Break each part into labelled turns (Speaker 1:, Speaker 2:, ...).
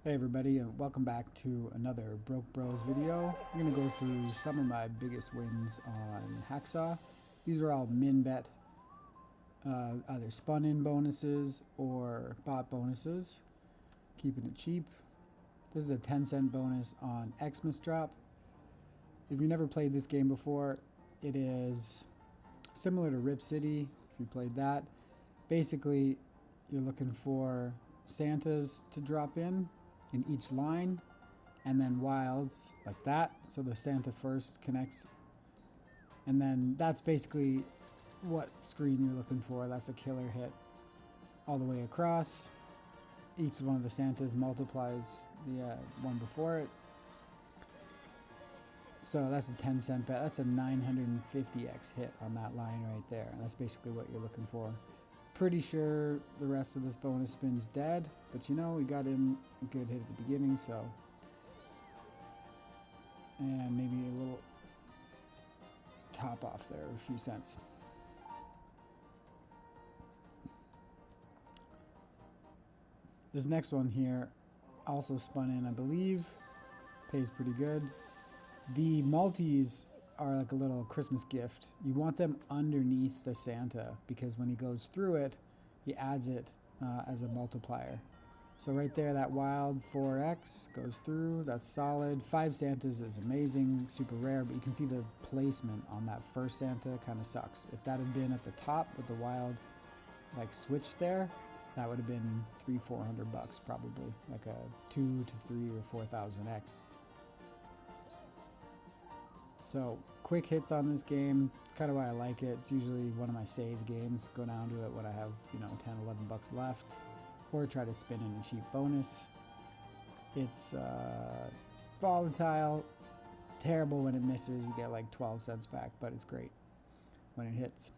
Speaker 1: Hey everybody, and welcome back to another Broke Bros video. I'm going to go through some of my biggest wins on Hacksaw. These are all min bet, either spun in bonuses or bot bonuses, keeping it cheap. This is a 10-cent bonus on Xmas Drop. If you've never played this game before, it is similar to Rip City, if you played that. Basically, you're looking for Santas to drop in each line, and then wilds like that, so the Santa first connects, and then that's basically what screen you're looking for. That's a killer hit all the way across. Each one of the Santas multiplies the one before it, so that's a 10-cent bet. That's a 950x hit on that line right there, and that's basically what you're looking for. Pretty sure the rest of this bonus spin's dead, but you know, we got in a good hit at the beginning, so. And maybe a little top off there, a few cents. This next one here also spun in, I believe. Pays pretty good. The multis are like a little Christmas gift. You want them underneath the Santa because when he goes through it, he adds it as a multiplier. So right there, that wild 4x goes through. That's solid. 5 Santas is amazing, super rare, but you can see the placement on that first Santa kind of sucks. If that had been at the top with the wild like switch there, that would have been $300-400 probably, like a 2 to 3 or 4,000 x. So quick hits on this game, kind of why I like it. It's usually one of my save games. Go down to it when I have, you know, 10-11 left, or try to spin in a cheap bonus. It's volatile, terrible when it misses. You get like 12 cents back, but it's great when it hits.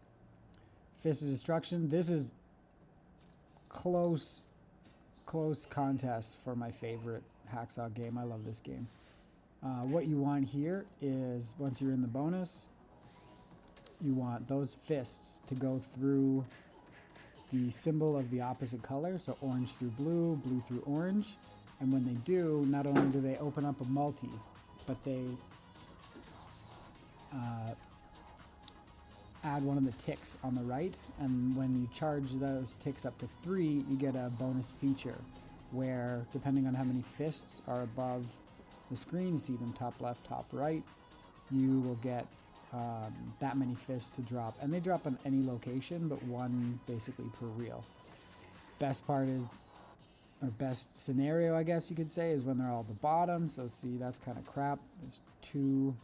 Speaker 1: Fist of Destruction. This is close contest for my favorite Hacksaw game. I love this game. What you want here is, once you're in the bonus, you want those fists to go through the symbol of the opposite color, so orange through blue, blue through orange, and when they do, not only do they open up a multi, but they add one of the ticks on the right, and when you charge those ticks up to 3, you get a bonus feature where, depending on how many fists are above the screen, you see them top left, top right, you will get that many fists to drop, and they drop on any location but one basically per reel. Best part is, or best scenario I guess you could say, is when they're all at the bottom. So see, that's kind of crap. There's 2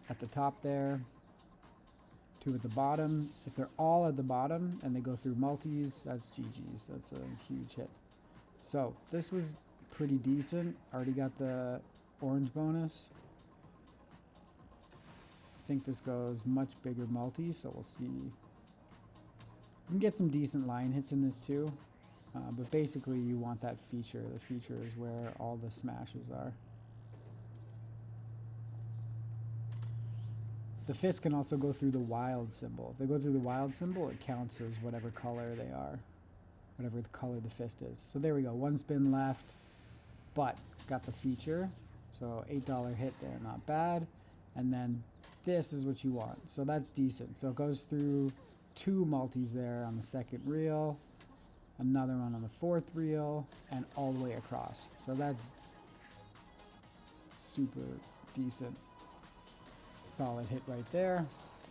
Speaker 1: at the top there, 2 at the bottom. If they're all at the bottom and they go through multis, that's GG's. That's a huge hit. So this was pretty decent. Already got the orange bonus. I think this goes much bigger multi, so we'll see. You can get some decent line hits in this too, but basically you want that feature. The feature is where all the smashes are. The fist can also go through the wild symbol. If they go through the wild symbol, it counts as whatever color they are, whatever the color the fist is. So there we go, 1 spin left, but got the feature. So $8 hit there, not bad. And then this is what you want. So that's decent. So it goes through 2 multis there on the second reel, another one on the 4th reel, and all the way across. So that's super decent. Solid hit right there.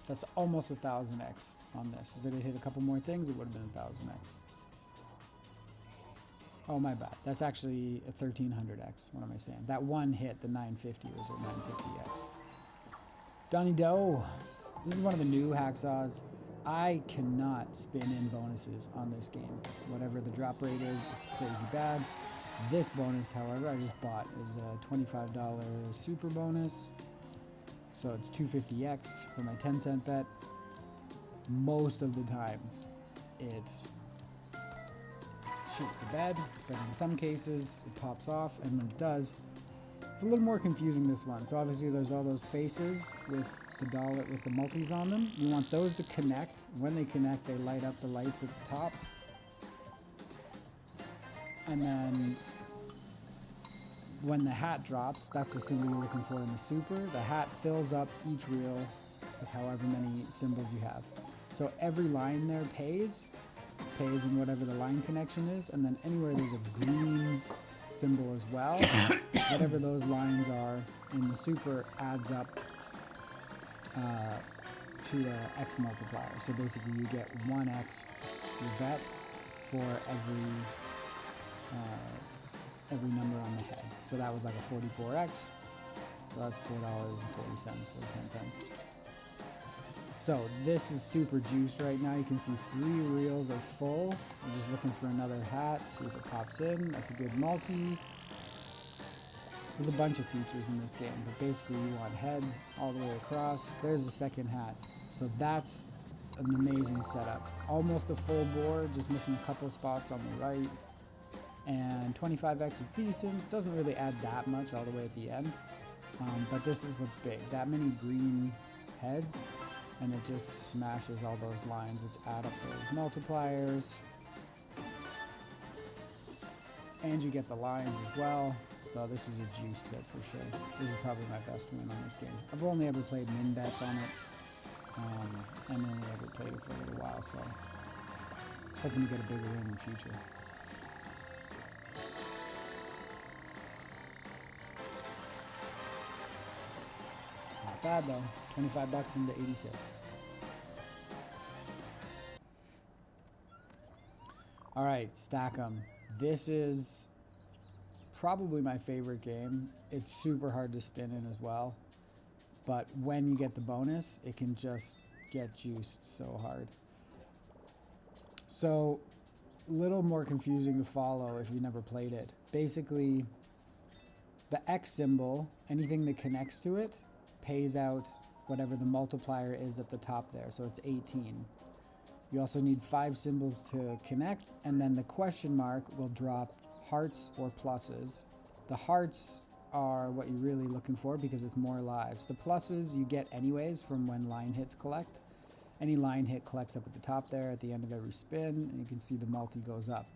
Speaker 1: That's almost 1,000x on this. If it had hit a couple more things, it would have been 1,000x. Oh, my bad. That's actually a 1,300x. What am I saying? That one hit, the 950, was a 950x. Donny Doe. This is one of the new Hacksaws. I cannot spin in bonuses on this game. Whatever the drop rate is, it's crazy bad. This bonus, however, I just bought, is a $25 super bonus. So it's 250x for my 10-cent bet. Most of the time, it shits the bed, but in some cases, it pops off, and when it does, it's a little more confusing, this one. So obviously there's all those faces with the dollar, with the multis on them. You want those to connect. When they connect, they light up the lights at the top. And then when the hat drops, that's the symbol you're looking for in the super. The hat fills up each reel with however many symbols you have. So every line there pays in whatever the line connection is, and then anywhere there's a green symbol as well, whatever those lines are in the super adds up to an X multiplier. So basically you get 1x you bet for every number on the head. So that was like a 44x, so that's $4.40 or 10 cents. So this is super juiced right now. You can see 3 reels are full. I'm just looking for another hat, see if it pops in. That's a good multi. There's a bunch of features in this game, but basically you want heads all the way across. There's the second hat. So that's an amazing setup. Almost a full board, just missing a couple spots on the right. And 25x is decent. Doesn't really add that much all the way at the end. But this is what's big. That many green heads, and it just smashes all those lines, which add up those multipliers. And you get the lines as well. So this is a juiced hit for sure. This is probably my best win on this game. I've only ever played min bets on it, and only ever played it for a little while, so hoping to get a bigger win in the future. Not bad though. 25 bucks into 86. All right, stack 'em. This is probably my favorite game. It's super hard to spin in as well, but when you get the bonus, it can just get juiced so hard. So, a little more confusing to follow if you never played it. Basically, the X symbol, anything that connects to it, pays out whatever the multiplier is at the top there, so it's 18. You also need 5 symbols to connect, and then the question mark will drop hearts or pluses. The hearts are what you're really looking for because it's more lives. The pluses you get anyways from when line hits collect. Any line hit collects up at the top there at the end of every spin, and you can see the multi goes up.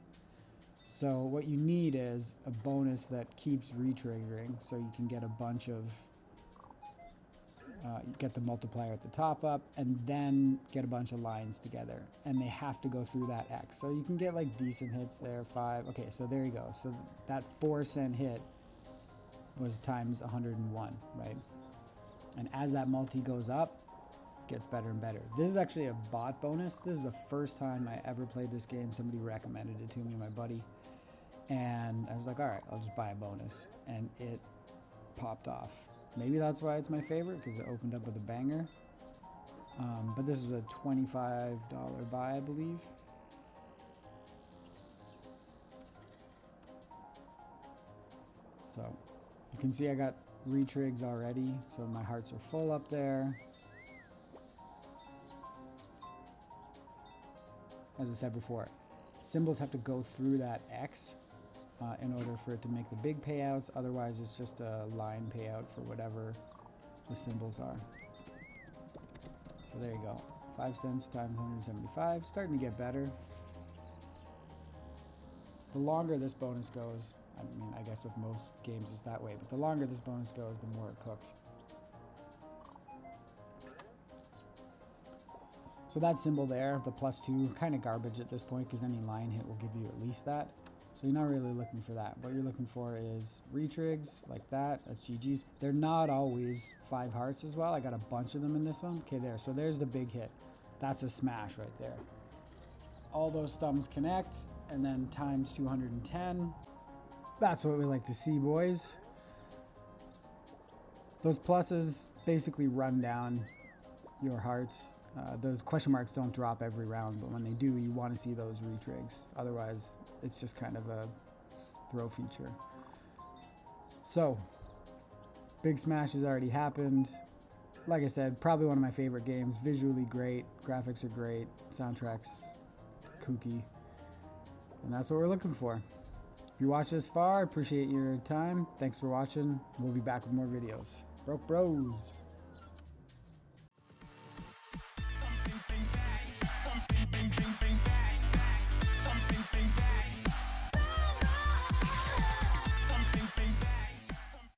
Speaker 1: So what you need is a bonus that keeps re-triggering, so you can get a bunch of you get the multiplier at the top up, and then get a bunch of lines together, and they have to go through that X. So you can get like decent hits there, 5. Okay, so there you go. So that 4-cent hit was times 101, right? And as that multi goes up, it gets better and better. This is actually a bot bonus. This is the first time I ever played this game. Somebody recommended it to me, my buddy, and I was like, all right, I'll just buy a bonus, and it popped off. Maybe that's why it's my favorite, because it opened up with a banger. But this is a $25 buy, I believe. So you can see I got retrigs already, so my hearts are full up there. As I said before, symbols have to go through that X in order for it to make the big payouts. Otherwise, it's just a line payout for whatever the symbols are. So there you go. 5 cents times 175. Starting to get better. The longer this bonus goes, I mean, I guess with most games it's that way, but the longer this bonus goes, the more it cooks. So that symbol there, the +2, kind of garbage at this point because any line hit will give you at least that. So you're not really looking for that. What you're looking for is retrigs like that. That's GG's. They're not always 5 hearts as well. I got a bunch of them in this one. Okay, there. So there's the big hit. That's a smash right there. All those thumbs connect, and then times 210. That's what we like to see, boys. Those pluses basically run down your hearts. Those question marks don't drop every round, but when they do, you want to see those retrigs. Otherwise, it's just kind of a throw feature. So, big smash has already happened. Like I said, probably one of my favorite games. Visually great, graphics are great, soundtrack's kooky, and that's what we're looking for. If you watched this far, I appreciate your time. Thanks for watching. We'll be back with more videos. Broke Bros.